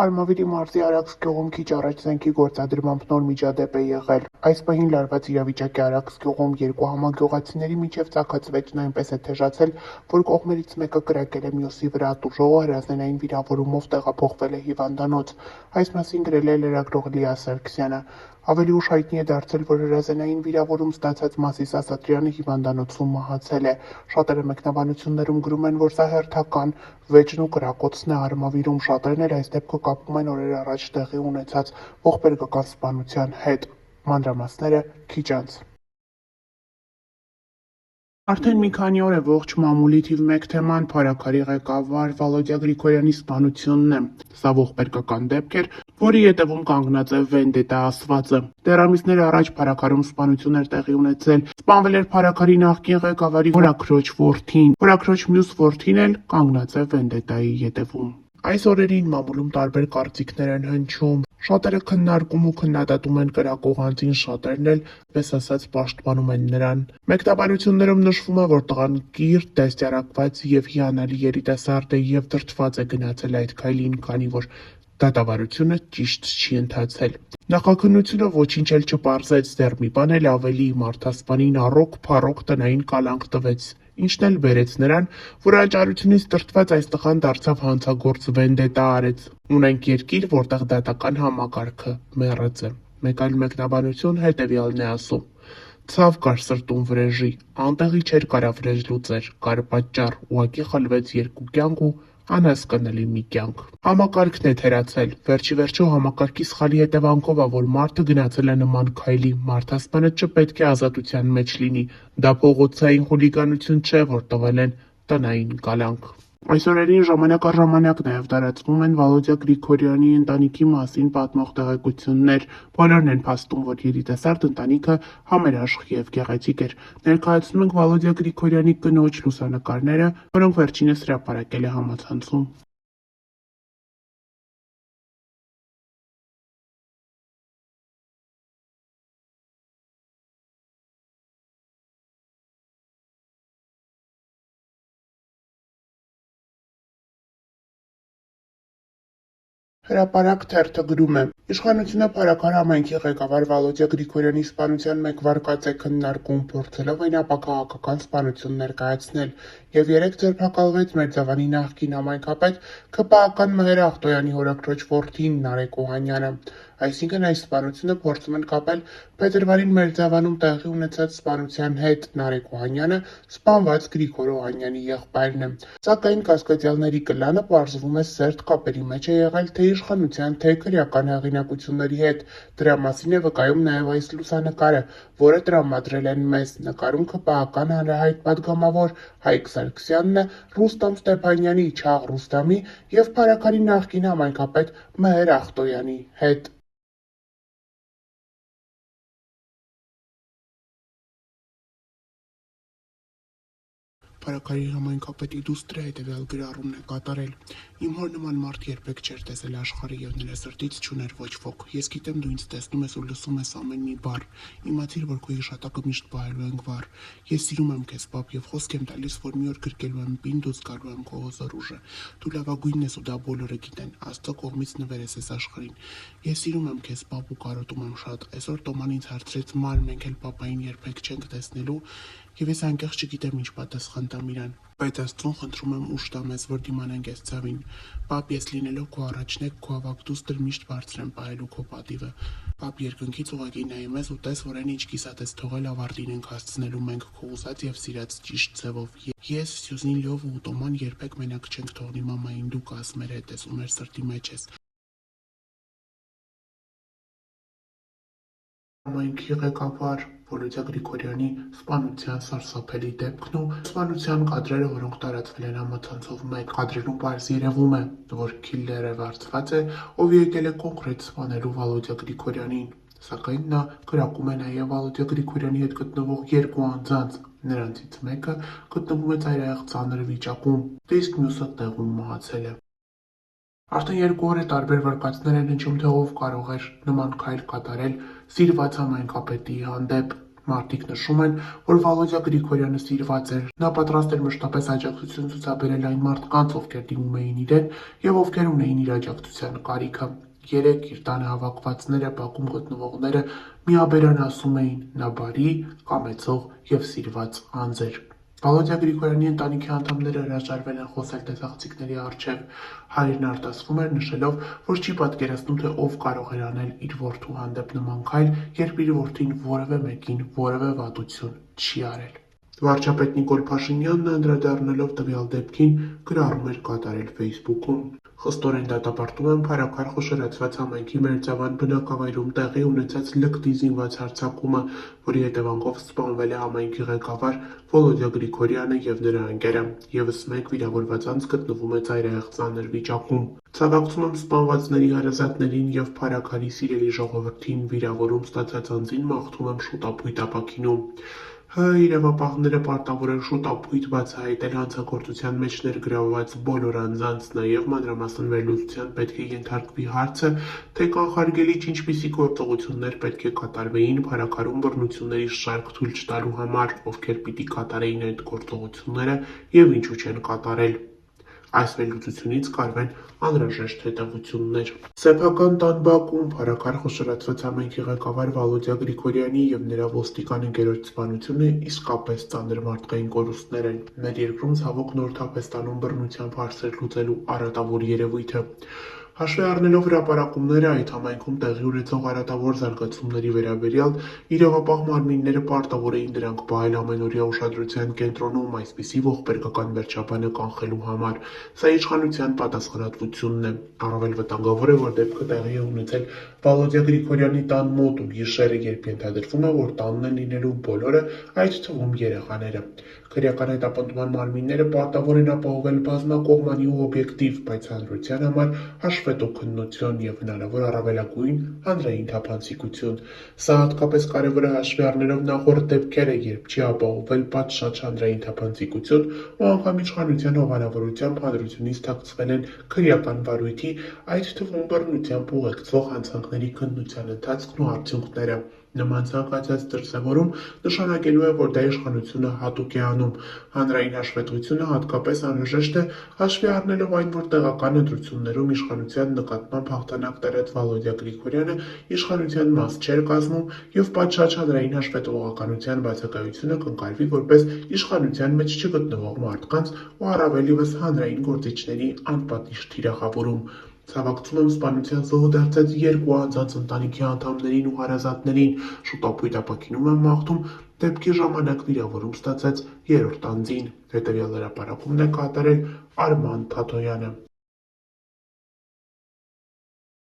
Արմավիրի մարզի Արաքս գյուղում քիչ առաջ զենքի գործադրմամբ նոր միջադեպ է եղել։ Այս պահին լարված իրավիճակ է Արաքս գյուղում, երկու համագյուղացիների միջև ծագած վեճն այնպես է թեժացել, որ կողմերից մեկը կրակել է մյուսի վրա, տուժողը հրազենային վիրավորումով տեղափոխվել է հիվանդանոց։ Այս մասին գրել է լրագրող Լիա Սարգսյանը։ Ավելի ուշ հայտնի է դարձել, որ հրազենային վիրավորում ստացած Մասիս Ասատրյանը հիվանդանոցում մահացել է։ Շատերը մեկնաբանություններում գրում են, որ սա հերթական վեճն ու կրակոցն է Արմավիրում, շատերն էլ այս դեպքը կապում են օրեր առաջ տեղի ունեցած ողբերգական սպանության հետ։ Մանրամասները քիչ անց։ Արդեն մի քանի օր է ողջ մամուլի թիվ 1 թեման փառաքարի ղեկավար Վալոդյա Գրիգորյանի սպանությունն է։ Սա ողբերգական դեպք էր, որի հետևում կանգնած է վենդետա ասվածը։ Դեռ ամիսներ առաջ փառաքարում սպանություն էր տեղի ունեցել։ Սպանվել էր փառաքարի նախկին ղեկավարի հորաքրոջ որդին։ Հորաքրոջ մյուս որդին էլ կանգնած է վենդետայի ետևում։ Այս օրերին մամուլում տարբեր կարծիքներ են հնչում։ Շատերը քննարկում ու քննադատում են կրակող անձին, շատերն էլ, պես ասած, պաշտպանում են նրան։ Մեկնաբանություններում նշվում է, որ տղան կիրթ, դաստիարակված եւ հիանալի երիտասարդ է եւ դրդված է գնացել այդ քայլին, քանի որ դատավարությունը ճիշտ չի ընթացել։ Նախաքննությունը ոչինչ էլ չպարզեց, դեռ մի բան էլ ավելի մարդասպանին առօգ-փառօգ տնային կալանք տվեց, ինչն էլ բերեց նրան, որ անճարությունից դրդված այս տղան դարձավ հանցագործ վենդետա արեց։ Ունենք երկիր, որտեղ դատական համակարգը մեռած է։ Մեկ այլ մեկնաբանություն հետևյալն է ասում. ցավ կար սրտում վրեժի, անտեղի չէր կարա վրեժ լուծեր, կար պատճառ, ուղակի խլվեց երկու կյանք ու անհասկանալի մի կյանք։ Համակարգն է թերացել, վերջի վերջո համակարգի սխալի հետևանքով է, որ մարդը գնացել է նման քայլի, մարդասպանը չպետք է ազատության մեջ լինի, դա փողոցային խուլիգանություն չէ, որ տվել են տնային կալանք։ Այս օրերին ժամանակ առ ժամանակ նաև տարածվում են Վալոդյա Գրիգորյանի ընտանիքի մասին պատմող տեղեկություններ։ Բոլորն են փաստում, որ երիտասարդ ընտանիքը համերաշխ եւ գեղեցիկ էր։ Ներկայացնում ենք Վալոդյա Գրիգորյանի կնոջ լուսանկարները, որոնք վերջինս հրապարակել է համացանցում։ Հրապարակ թերթը գրում է. Իշխանությունը փառաքար համայնքի ղեկավար Վալոդյա Գրիգորյանի սպանության մեկ վարկած է քննարկում, փորձելով այն ապաքաղաքական սպանություն ներկայացնել, եւ երեկ ձերբակալվեց Մերձավանի նախկին համայնքապետ ՔՊԱ-ական Մհեր Ախտոյանի հորաքրոջ որդին Նարեկ Օհանյանը։ Այսինքն այս սպանությունը փորձում են կապել փետրվարին Մերձավանում տեղի ունեցած սպանության հետ։ Նարեկ Օհանյանը սպանված Գրիգոր Օհանյանի եղբայրն է։ Սակայն կասկածյալների կլանը պարզվում է սերտ կապերի մեջ է եղել թե իշխանության, թե քրեական հեղինակությունների հետ։ Դրա մասին է վկայում նաև այս լուսանկարը, որը տրամադրել են մեզ։ Նկարում ՔՊԱ-ական հանրահայտ պատգամավոր Հայկ Սարգսյանն է Ռուստամ Ստեփանյանի, Չաղ Ռուստամի եւ փառաքարի նախկին համայնքապետ Մհեր Ախտոյանի հետ։ Փառաքարի համայնքապետի դուստրը հետևյալ գրառումն է կատարել. «Իմ հոր նման մարդ երբեք չէր տեսել աշխարհը եւ նրա սրտից չուներ ոչ ոք։ Ես գիտեմ դու ինձ տեսնում ես ու լսում ես ամեն մի բառ։ Իմացիր, որ քո հիշատակը միշտ պահելու ենք վառ։ Ես սիրում եմ քեզ, պապ, եւ խոսք եմ տալիս, որ մի օր գրկելու եմ պինդ ու զգալու եմ քո հզոր ուժը։ Դու լավագույնն ես ու դա բոլորը գիտեն։ Աստծո կողմից նվեր ես այս աշխարհին։ Ես սիրում եմ քեզ, պապ, ու կարոտում եմ շատ։ Այսօր Տոման ինձ հարցրեց մար, մենք էլ պապային երբեք չենք տեսնելու, եւ ես անկեղծ չգիտեմ ինչ պատասխան տամ իրան։ Բայց Աստծուն խնդրում եմ ուշ տա մեզ, որ դիմանանք այս ցավին։ Պապ, ես լինելով քո առաջնեկ, քո ավագ դուստր միշտ բարձր եմ պահելու քո պատիվը։ Պապ, երկնքից ուղղակի նայում ես ու տես, որ այն ինչ կիսատ ես թողել ավարտին ենք հասցնելու մենք քո ուզած եւ սիրած ճիշտ ձևով։ Ես, Սյուզին Լյով ու Տոման երբեք մենակ չենք թողնի մամային, դու կաս մեր հետ ես ու մեր սրտի մեջ ես։ Համայնքի ղեկավար Վալոդյա Գրիգորյանի սպանության սարսափելի դեպքն ու սպանության կադրերը, որոնք տարածվել են համացանցով մեկ կադրերում պարզ երևում է, որ քիլլերը վարձված է, ով եկել է կոնկրետ սպանելու Վալոդյա Գրիգորյանին։ Սակայն նա կրակում է նաև Վալոդյա Գրիգորյանի հետ գտնվող երկու անձանց, նրանցից մեկը գտնվում է ծայրահեղ ծանր վիճակում, իսկ մյուսը տեղում մահացել է։ Արդեն 2 օր է տարբեր վարկածներ են հնչում, թե ով կարող էր նման քայլ կատարել սիրված համայնքապետի հանդեպ։ Մարդիկ նշում են, որ Վալոդյա Գրիգորյանը սիրված էր, նա պատրաստ էր մշտապես աջակցություն ցուցաբերել այն մարդկանց, ովքեր դիմում էին իրեն և ովքեր ունեին իր աջակցության կարիքը։ Երեկ իր տանը հավաքվածները, բակում գտնվողները միաբերան ասում էին՝ նա բարի, կամեցող և սիրված անձ էր։ Վալոդյա Գրիգորյանի ընտանիքի անդամները հրաժարվել են խոսել տեսախցիկների առջև։ Հայրն արտասվում էր, նշելով, որ չի պատկերացնում, թե ով կարող էր անել իր որդու հանդեպ նման քայլ, երբ իր որդին որևէ մեկին որևէ վատություն չի արել։ Վարչապետ Նիկոլ Փաշինյանն անդրադառնալով տվյալ դեպքին գրառում էր կատարել Facebook-ում։ Խստորեն դատապարտում եմ Փարաքար խոշորացված համայնքի Մերձավան բնակավայրում տեղի ունեցած լկտի զինված հարձակումը, որի հետևանքով սպանվել է համայնքի ղեկավար Վոլոդյա Գրիգորյանը և նրա ընկերը։ Եվս մեկ վիրավորված անձ գտնվում է ծայրահեղ ծանր վիճակում։ Ցավակցում եմ սպանվածների հարազատներին և Փարաքարի սիրելի ժողովրդին, վիրավորում ստացած անձին մաղթում եմ շուտապույտ ապաքինում։ Իրավապահները պարտավոր են շուտապույտ բացահայտել հանցագործության մեջ ներգրավված բոլոր անձանց, նաև մանրամասն վերլուծության պետք է ենթարկվի հարցը, թե կանխարգելիչ ինչպիսի գործողություններ պետք է կատարվեին Փարաքարում բռնությունների շարք թույլ չտալու համար, ովքեր պիտի կատարեին այդ գործողությունները և ինչու չեն կատարել։ Այս վերլուծությունից կարվեն անհրաժեշտ հետևություններ։ Սեփական տան բակում Փարաքար խոշորացված համայնքի ղեկավար Վալոդյա Գրիգորյանի և նրա ոստիկան ընկերոջ սպանությունը իսկապես ծանր մարդկային կորուստներ են։ Մեր երկրում ցավոք նորթափ է ստանում բռնությամբ հարցեր լուծելու արատավոր երևույթը։ Հաշվի առնելով հրապարակումները այդ համայնքում տեղի ունեցող արատավոր զարգացումների վերաբերյալ, իրավապահ մարմինները պարտավոր էին դրանք պահել ամենօրյա ուշադրության կենտրոնում այսպիսի ողբերգական վերջաբանը կանխելու համար։ Սա իշխանության պատասխանատվությունն է։ Առավել վտանգավոր է, որ դեպքը տեղի է ունեցել Վալոդյա Գրիգորյանի տան մոտ ու գիշերը, երբ ենթադրվում է, որ տանն են լինելու բոլորը, այդ թվում երեխաները։ Քրեական հետապնդման մարմինները պարտավոր են ապահովել բազմակողմանի ու օբյեկտիվ, բայց հանրության համար հաշվետու քննություն և հնարավոր առավելագույն հանրային թափանցիկություն։ Սա հատկապես կարևոր է հաշվի առնելով նախորդ դեպքերը, երբ չի ապահովվել պատշաճ հանրային թափանցիկություն ու անգամ իշխանության հովանավորությամբ հանրությունից թաքցվել են քրեական վարույթի, այդ թվում բռնությամբ ուղեկցվող հանցանքների քննության ընթացքն ու արդյունքները։ Նման ցանկացած դրսևորում նշանակելու է, որ դա իշխանությունը հատուկ է անում։ Հանրային հաշվետվությունը հատկապես անհրաժեշտ է հաշվի առնելով այն, որ տեղական ընտրություններում իշխանության նկատմամբ հաղթանակ տարած Վալոդյա Գրիգորյանը իշխանության մաս չէր կազմում և պատշաճ հանրային հաշվետվողականության բացակայությունը կընկալվի որպես իշխանության մեջ չգտնվող մարդկանց ու առավել ևս հանրային գործիչների անպատիժ թիրախավորում։ Ցավակցում եմ սպանության զոհ դարձած երկու անձանց ընտանիքի անդամներին ու հարազատներին, շուտապույտ ապաքինում եմ մաղթում դեպքի ժամանակ վիրավորում ստացած երրորդ անձին։ Հետևյալ հրապարակումն է կատարել Արման Թաթոյանը։